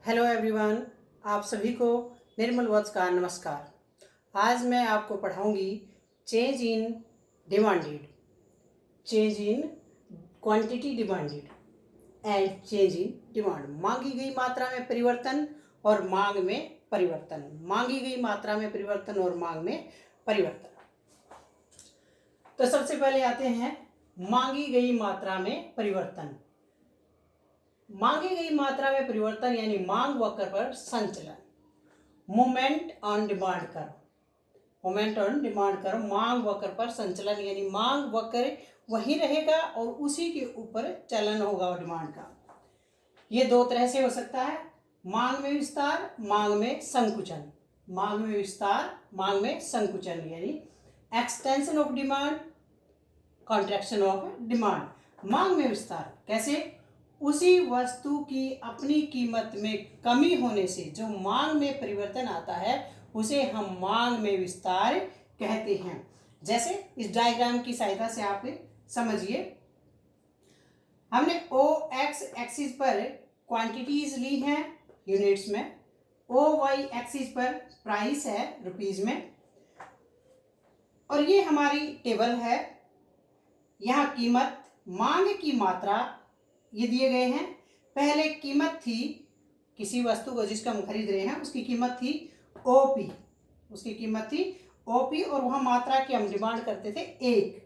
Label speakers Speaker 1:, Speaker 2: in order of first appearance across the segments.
Speaker 1: Hello everyone, आप सभी को निर्मल वत्स का नमस्कार। आज मैं आपको पढ़ाऊंगी change in demanded, change in quantity demanded and change in demand. मांगी गई मात्रा में परिवर्तन और मांग में परिवर्तन, मांगी गई मात्रा में परिवर्तन और मांग में परिवर्तन। तो सबसे पहले आते हैं मांगी गई मात्रा में परिवर्तन। मांगी गई मात्रा में परिवर्तन यानी मांग वक्र पर संचलन। Moment on demand curve, moment on demand curve मांग वक्र पर संचलन यानी मांग वक्र वही रहेगा और उसी के ऊपर चलन होगा डिमांड का। ये दो तरह से हो सकता है, मांग में विस्तार, मांग में संकुचन। मांग में विस्तार, मांग में संकुचन यानी extension of demand, contraction of demand. मांग में विस्तार कैसे? उसी वस्तु की अपनी कीमत में कमी होने से जो मांग में परिवर्तन आता है उसे हम मांग में विस्तार कहते हैं। जैसे इस डायग्राम की सहायता से आप समझिए, हमने ओ एक्स एक्सिस पर क्वांटिटीज ली हैं यूनिट्स में, ओ वाई एक्सिस पर प्राइस है रुपीज में, और ये हमारी टेबल है। यहाँ कीमत, मांग की मात्रा ये दिए गए हैं। पहले कीमत थी किसी वस्तु को जिसका हम खरीद रहे हैं, उसकी कीमत थी ओपी, उसकी कीमत थी ओपी, और वहां मात्रा की हम डिमांड करते थे एक,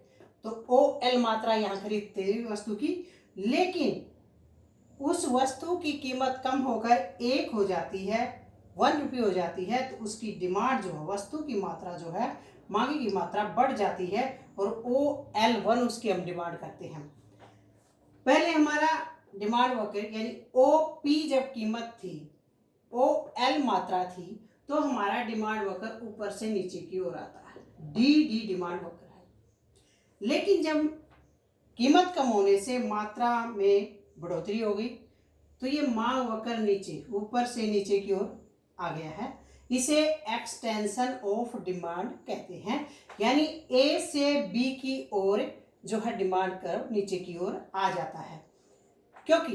Speaker 1: तो ओ एल मात्रा यहाँ खरीदते थे वस्तु की। लेकिन उस वस्तु की कीमत कम होकर एक हो जाती है, 1 रुपये हो जाती है, तो उसकी डिमांड जो है, वस्तु की मात्रा जो है, मांगी की मात्रा बढ़ जाती है और ओ एल 1 उसकी हम डिमांड करते हैं। पहले हमारा डिमांड वक्र यानी ओ पी जब कीमत थी, ओ एल मात्रा थी, तो हमारा डिमांड वक्र ऊपर से नीचे की ओर आता है, डी डी डिमांड वक्र है। लेकिन जब कीमत कम होने से मात्रा में बढ़ोतरी हो गई तो ये मांग वक्र नीचे, ऊपर से नीचे की ओर आ गया है। इसे एक्सटेंशन ऑफ डिमांड कहते हैं, यानी ए से बी की ओर जो है डिमांड कर्व नीचे की ओर आ जाता है, क्योंकि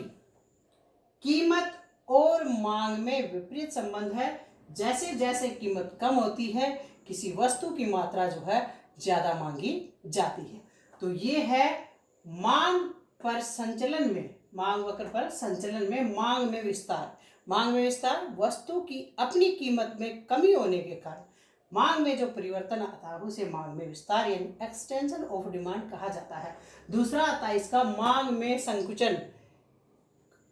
Speaker 1: कीमत और मांग में विपरीत संबंध है। जैसे जैसे कीमत कम होती है किसी वस्तु की मात्रा जो है ज्यादा मांगी जाती है। तो ये है मांग पर संचलन में, मांग वक्र पर संचलन में मांग में विस्तार। मांग में विस्तार वस्तु की अपनी कीमत में कमी होने के कारण मांग में जो परिवर्तन आता है उसे मांग में विस्तार यानी एक्सटेंशन ऑफ डिमांड कहा जाता है। दूसरा आता है इसका मांग में संकुचन,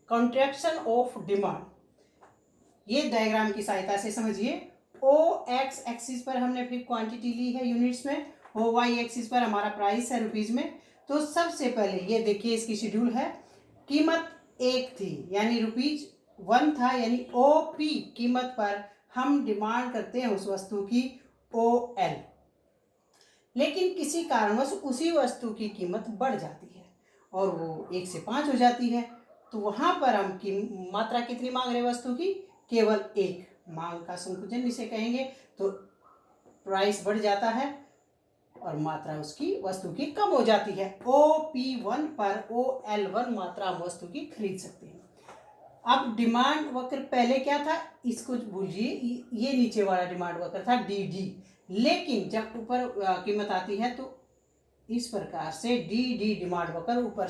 Speaker 1: कॉन्ट्रैक्शन ऑफ डिमांड। ये डायग्राम की सहायता से समझिए, ओ एक्स एक्सिस पर हमने फिर क्वांटिटी ली है यूनिट्स में, ओ वाई एक्सिस पर हमारा प्राइस है रुपीज में। तो सबसे पहले ये देखिए इसकी शेड्यूल है, कीमत एक थी यानी रुपीज 1 था, यानी ओ पी कीमत पर हम डिमांड करते हैं उस वस्तु की ओ एल। लेकिन किसी कारणवश उसी वस्तु की कीमत बढ़ जाती है और वो 1 से 5 हो जाती है, तो वहां पर हम की मात्रा कितनी मांग रहे वस्तु की? केवल एक। मांग का संकुचन इसे कहेंगे। तो प्राइस बढ़ जाता है और मात्रा उसकी वस्तु की कम हो जाती है। OP1 पर OL1 मात्रा हम वस्तु की खरीद सकते हैं। अब डिमांड वक्र पहले क्या था, इसको भूलिए, ये नीचे वाला डिमांड वक्र था DD। लेकिन जब ऊपर कीमत आती है तो इस प्रकार से DD डिमांड वक्र ऊपर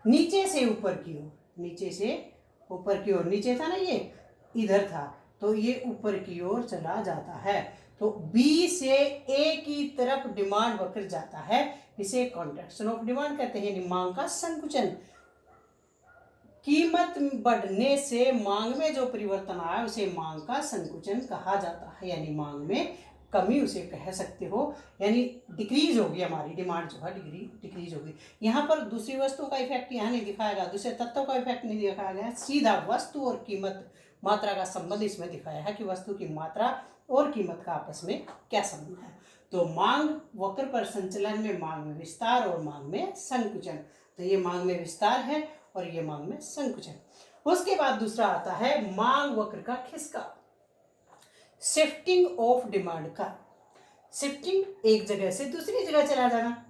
Speaker 1: नीचे से ऊपर की ओर, नीचे से ऊपर की ओर, नीचे था ना ये, इधर था, तो ये ऊपर की ओर चला जाता है। तो B से A की तरफ डिमांड वक्र जाता है, इसे कॉन्ट्रैक्शन ऑफ डिमांड कहते हैं, यानी मांग का संकुचन। कीमत बढ़ने से मांग में जो परिवर्तन आया उसे मांग का संकुचन कहा जाता है, यानी मांग में कमी उसे कह सकते हो, यानी डिक्रीज होगी, हमारी डिमांड जो है डिक्रीज होगी। यहाँ पर दूसरी वस्तुओं का इफेक्ट यहाँ नहीं दिखाया गया, दूसरे तत्वों का इफेक्ट नहीं दिखाया गया, सीधा वस्तु और कीमत मात्रा का संबंध इसमें दिखाया है कि वस्तु की मात्रा और कीमत का आपस में क्या संबंध है। तो मांग वक्र पर संचलन में मांग में विस्तार और मांग में संकुचन। तो ये मांग में विस्तार है और ये मांग में संकुचन। उसके बाद दूसरा आता है मांग वक्र का खिसका, शिफ्टिंग ऑफ डिमांड का। शिफ्टिंग, एक जगह से दूसरी जगह चला जाना।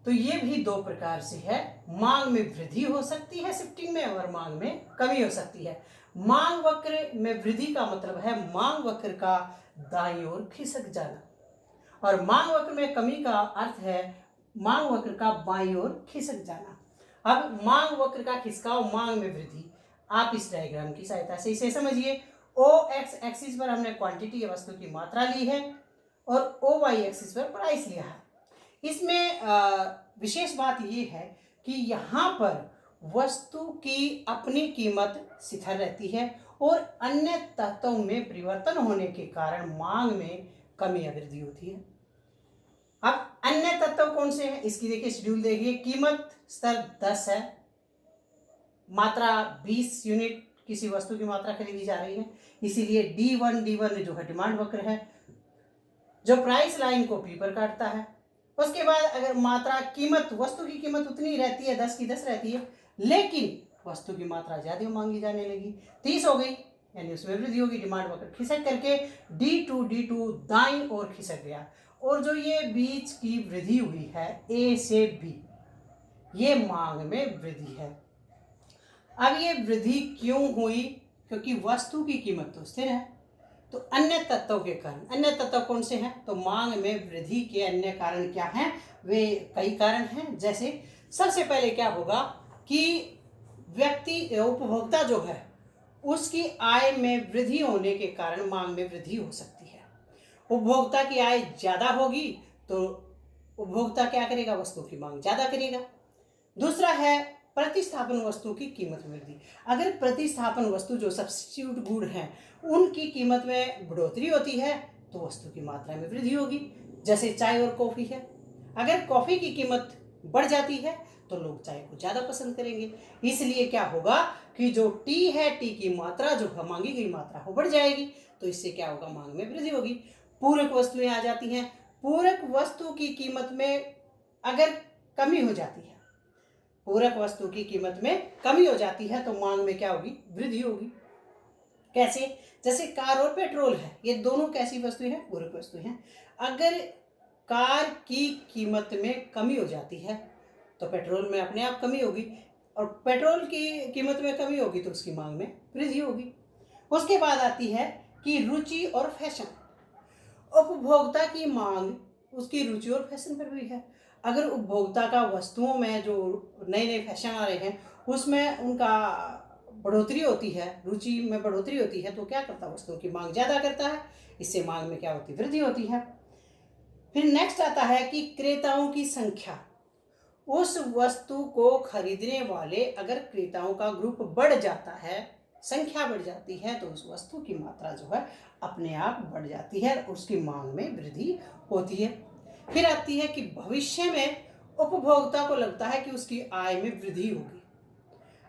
Speaker 1: तो ये भी दो प्रकार से है, मांग में वृद्धि हो सकती है शिफ्टिंग में और मांग में कमी हो सकती है। मांग वक्र में वृद्धि का मतलब है मांग वक्र का दाईं ओर खिसक जाना, और मांग वक्र में कमी का अर्थ है मांग वक्र का बाईं ओर खिसक जाना। अब मांग वक्र का खिसकाव, मांग में वृद्धि, आप इस डायग्राम की सहायता से इसे समझिए। ओ एक्स एक्सिस पर हमने क्वांटिटी या वस्तु की मात्रा ली है और ओ वाई एक्सिस पर प्राइस लिया है। इसमें विशेष बात यह है कि यहाँ पर वस्तु की अपनी कीमत स्थिर रहती है और अन्य तत्वों में परिवर्तन होने के कारण मांग में कमी या वृद्धि होती है। अब अन्य तत्व कौन से हैं इसकी देखिए शेड्यूल देखिए। कीमत स्तर 10 है, मात्रा 20 यूनिट किसी वस्तु की मात्रा खरीदी जा रही है, इसीलिए D1 जो है डिमांड वक्र है, जो प्राइस लाइन को P पर काटता है। उसके बाद अगर मात्रा कीमत, वस्तु की कीमत उतनी रहती है, 10 की 10 रहती है, लेकिन वस्तु की मात्रा ज्यादा मांगी जाने लगी, 30 हो गई, यानी उसमें वृद्धि होगी, डिमांड वक्र खिसक करके D2 दाईं ओर खिसक गया। और जो ये बीच की वृद्धि हुई है A से B, ये मांग में वृद्धि है। अब ये वृद्धि क्यों हुई? क्योंकि वस्तु की कीमत तो स्थिर है, तो अन्य तत्वों के कारण, अन्य तत्व कौन से हैं? तो मांग में वृद्धि के अन्य कारण क्या हैं? वे कई कारण हैं। जैसे सबसे पहले क्या होगा कि व्यक्ति उपभोक्ता जो है उसकी आय में वृद्धि होने के कारण मांग में वृद्धि हो सकती है। उपभोक्ता की आय ज्यादा होगी तो उपभोक्ता क्या करेगा? वस्तु की मांग ज्यादा करेगा। दूसरा है प्रतिस्थापन वस्तु की कीमत में वृद्धि। अगर प्रतिस्थापन वस्तु जो सब्स्टिट्यूट गुड हैं उनकी कीमत में बढ़ोतरी होती है तो वस्तु की मात्रा में वृद्धि होगी। जैसे चाय और कॉफी है, अगर कॉफी की कीमत बढ़ जाती है तो लोग चाय को ज्यादा पसंद करेंगे, इसलिए क्या होगा कि जो टी है, टी की मात्रा जो है मांगी गई मात्रा वो बढ़ जाएगी, तो इससे क्या होगा? मांग में वृद्धि होगी। पूरक वस्तुएं आ जाती हैं, पूरक वस्तु की कीमत में अगर कमी हो जाती है, पूरक वस्तु की कीमत में कमी हो जाती है तो मांग में क्या होगी? वृद्धि होगी। कैसे? जैसे कार और पेट्रोल है, ये दोनों कैसी वस्तुएं हैं? पूरक वस्तुएं हैं। अगर कार की कीमत में कमी हो जाती है तो पेट्रोल में अपने आप कमी होगी, और पेट्रोल की कीमत में कमी होगी तो उसकी मांग में वृद्धि होगी। उसके बाद आती है कि रुचि और फैशन। उपभोक्ता की मांग उसकी रुचि और फैशन पर भी है। अगर उपभोक्ता का वस्तुओं में जो नए नए फैशन आ रहे हैं उसमें उनका बढ़ोतरी होती है, रुचि में बढ़ोतरी होती है, तो क्या करता है? वस्तुओं की मांग ज्यादा करता है, इससे मांग में क्या होती है? वृद्धि होती है। फिर नेक्स्ट आता है कि क्रेताओं की संख्या। उस वस्तु को खरीदने वाले अगर क्रेताओं का ग्रुप बढ़ जाता है, संख्या बढ़ जाती है, तो उस वस्तु की मात्रा जो है अपने आप बढ़ जाती है और उसकी मांग में वृद्धि होती है। फिर आती है कि भविष्य में उपभोक्ता को लगता है कि उसकी आय में वृद्धि होगी।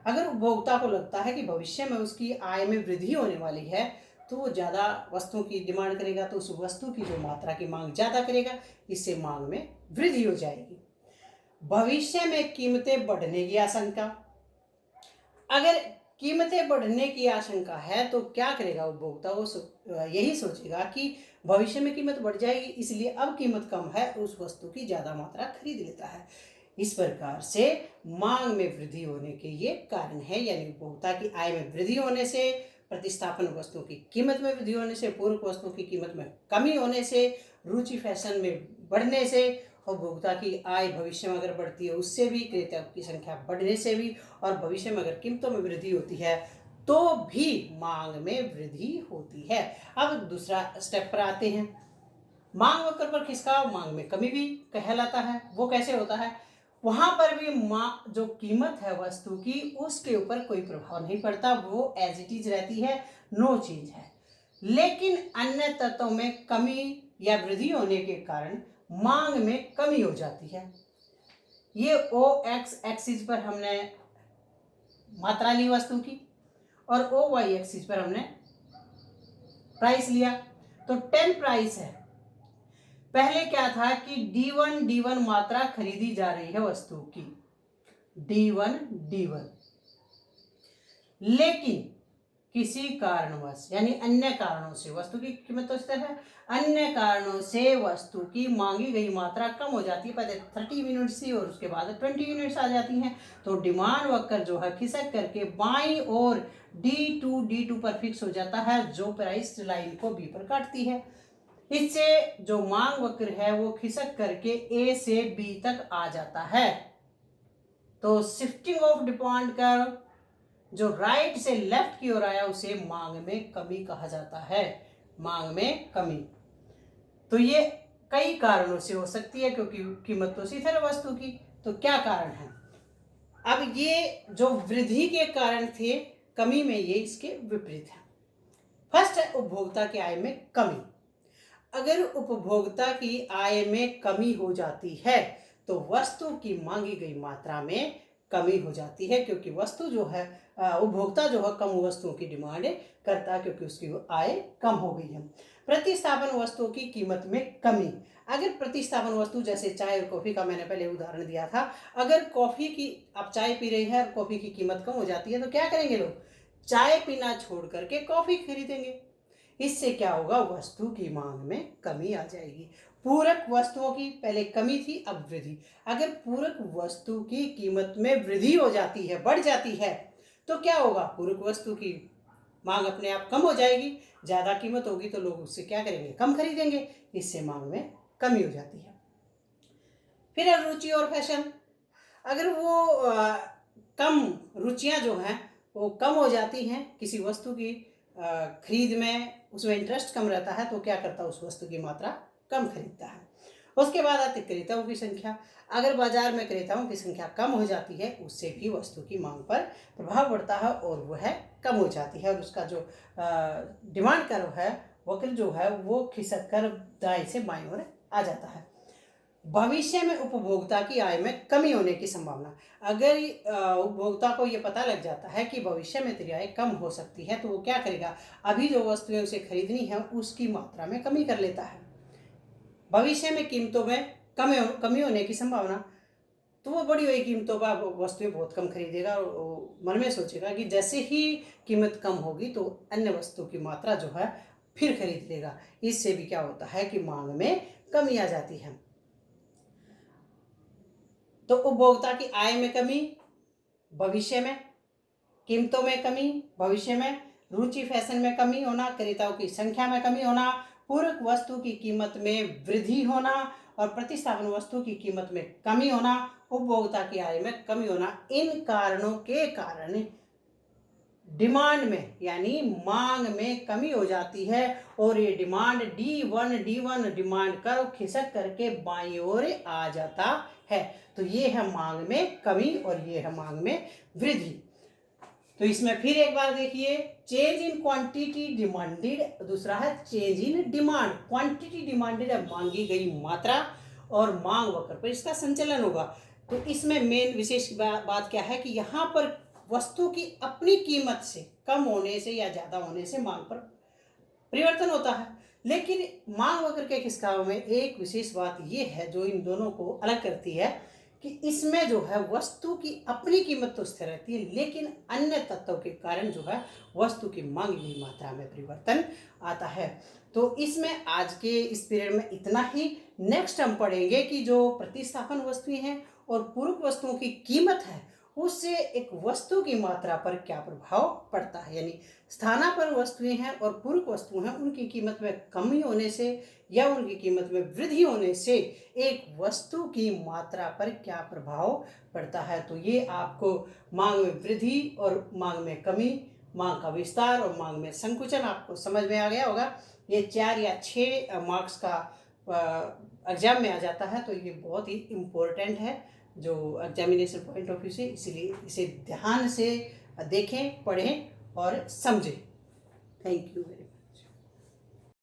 Speaker 1: अगर उपभोक्ता को लगता है कि भविष्य में उसकी आय में वृद्धि होने वाली है तो वो ज़्यादा वस्तुओं की डिमांड करेगा, तो उस वस्तु की जो मात्रा की मांग ज़्यादा करेगा, इससे मांग में वृद्धि हो जाएगी। भविष्य में कीमतें बढ़ने की आशंका। अगर कीमतें बढ़ने की आशंका है तो क्या करेगा उपभोक्ता? वो यही सोचेगा कि भविष्य में कीमत बढ़ जाएगी, इसलिए अब कीमत कम है, उस वस्तु की ज़्यादा मात्रा खरीद लेता है। इस प्रकार से मांग में वृद्धि होने के ये कारण है, यानी उपभोक्ता की आय में वृद्धि होने से, प्रतिस्थापन वस्तुओं की कीमत में वृद्धि होने से, पूरक वस्तुओं की कीमत में कमी होने से, रुचि फैशन में बढ़ने से, उपभोक्ता की आय भविष्य में अगर बढ़ती है उससे भी, क्रेताओं की संख्या बढ़ने से भी, और भविष्य में अगर कीमतों में वृद्धि होती है तो भी मांग में वृद्धि होती है। अब दूसरा स्टेप पर आते हैं। मांग वक्र पर खिसकाव मांग में कमी भी कहलाता है। वो कैसे होता है? वहां पर भी जो कीमत है वस्तु की उसके ऊपर कोई प्रभाव नहीं पड़ता, वो एज इट इज रहती है, नो चेंज है। लेकिन अन्य तत्वों में कमी या वृद्धि होने के कारण मांग में कमी हो जाती है। ये ओ एक्स एक्सिस पर हमने मात्रा ली वस्तु की और ओ वाई एक्सिस पर हमने प्राइस लिया, तो 10 प्राइस है। पहले क्या था कि D1 मात्रा खरीदी जा रही है वस्तु की, D1, लेकिन किसी कारणवश यानी अन्य कारणों से वस्तु की कीमत तो स्थिर है, अन्य कारणों से वस्तु की मांगी गई मात्रा कम हो जाती है। पहले 30 यूनिट्स थी और उसके बाद 20 यूनिट्स आ जाती हैं, तो डिमांड वक्र जो है खिसक करके बाईं ओर D2 पर फिक्स हो जाता है, जो प्राइस लाइन को बी पर काटती है। इससे जो मांग वक्र है वो खिसक करके ए से बी तक आ जाता है। तो शिफ्टिंग ऑफ डिमांड कर्व जो राइट से लेफ्ट की ओर आया उसे मांग में कमी कहा जाता है, मांग में कमी। तो ये कई कारणों से हो सकती है, क्योंकि कीमत तो स्थिर है वस्तु की। तो क्या कारण है? अब ये जो वृद्धि के कारण थे कमी में, ये इसके विपरीत है। फर्स्ट है उपभोक्ता की आय में कमी। अगर उपभोक्ता की आय में कमी हो जाती है तो वस्तु की मांगी गई मात्रा में कमी हो जाती है, क्योंकि वस्तु जो है उपभोक्ता जो है कम वस्तुओं की डिमांड करता है, क्योंकि उसकी आय कम हो गई है। प्रतिस्थापन वस्तुओं की कीमत में कमी। अगर प्रतिस्थापन वस्तु जैसे चाय और कॉफी का मैंने पहले उदाहरण दिया था, अगर कॉफी की आप चाय पी रही है और कॉफी की कीमत कम हो जाती है तो क्या करेंगे लोग? चाय पीना छोड़ करके कॉफी खरीदेंगे। इससे क्या होगा? वस्तु की मांग में कमी आ जाएगी। पूरक वस्तुओं की पहले कमी थी, अब वृद्धि। अगर पूरक वस्तु की कीमत में वृद्धि हो जाती है, बढ़ जाती है, तो क्या होगा? पूरक वस्तु की मांग अपने आप कम हो जाएगी। ज़्यादा कीमत होगी तो लोग उससे क्या करेंगे? कम खरीदेंगे। इससे मांग में कमी हो जाती है। फिर है रुचि और फैशन। अगर वो कम रुचियां जो हैं वो कम हो जाती हैं किसी वस्तु की खरीद में, उसमें इंटरेस्ट कम रहता है, तो क्या करता है? उस वस्तु की मात्रा कम खरीदता है। उसके बाद आती क्रेताओं की संख्या। अगर बाजार में क्रेताओं की संख्या कम हो जाती है, उससे भी वस्तु की मांग पर प्रभाव पड़ता है और वह कम हो जाती है, और उसका जो डिमांड कर्व है वक्र जो है वो खिसक कर दाएं से बाएं ओर आ जाता है। भविष्य में उपभोक्ता की आय में कमी होने की संभावना। अगर उपभोक्ता को ये पता लग जाता है कि भविष्य में तेरी आय कम हो सकती है, तो वो क्या करेगा? अभी जो वस्तुएं उसे खरीदनी है उसकी मात्रा में कमी कर लेता है। भविष्य में कीमतों में कमी होने की संभावना, तो वो बढ़ी हुई कीमतों पर वस्तुएं बहुत कम खरीदेगा और मन में सोचेगा कि जैसे ही कीमत कम होगी तो अन्य वस्तु की मात्रा जो है फिर खरीद लेगा। इससे भी क्या होता है कि मांग में कमी आ जाती है। तो उपभोक्ता की आय में कमी, भविष्य में कीमतों में कमी, भविष्य में रुचि फैशन में कमी होना, क्रेताओं की संख्या में कमी होना, पूरक वस्तु की कीमत में वृद्धि होना और प्रतिस्थापन वस्तु की कीमत में कमी होना, उपभोक्ता की आय में कमी होना। इन कारणों के कारण डिमांड में यानी मांग में कमी हो जाती है और ये डिमांड D1 डिमांड कर्व खिसक करके बाईं ओर आ जाता है। तो ये है मांग में कमी और ये है मांग में वृद्धि। तो इसमें फिर एक बार देखिए, चेंज इन क्वांटिटी डिमांडेड, दूसरा है change in demand. Quantity demanded है मांगी गई मात्रा, और मांग वक्र पर इसका संचलन होगा। तो इसमें मेन विशेष बात क्या है कि यहाँ पर वस्तु की अपनी कीमत से कम होने से या ज़्यादा होने से मांग पर परिवर्तन होता है। लेकिन मांग वक्र के खिसकाव में एक विशेष बात यह है जो इन दोनों को अलग करती है कि इसमें जो है वस्तु की अपनी कीमत तो स्थिर रहती है, लेकिन अन्य तत्वों के कारण जो है वस्तु की मांगी गई मात्रा में परिवर्तन आता है। तो इसमें आज के इस पीरियड में इतना ही। नेक्स्ट हम पढ़ेंगे कि जो प्रतिस्थापन वस्तुएं हैं और पूरक वस्तुओं की कीमत है उससे एक वस्तु की मात्रा पर क्या प्रभाव पड़ता है, यानी स्थानापन्न वस्तुएं हैं और पूरक वस्तुएं हैं, उनकी कीमत में कमी होने से या उनकी कीमत में वृद्धि होने से एक वस्तु की मात्रा पर क्या प्रभाव पड़ता है। तो ये आपको मांग में वृद्धि और मांग में कमी, मांग का विस्तार और मांग में संकुचन आपको समझ में आ गया होगा। ये 4 या 6 मार्क्स का एग्जाम में आ जाता है, तो ये बहुत ही इम्पोर्टेंट है जो एग्जामिनेशन पॉइंट ऑफ व्यू से, इसलिए इसे ध्यान से देखें, पढ़ें और समझें। Thank you very much.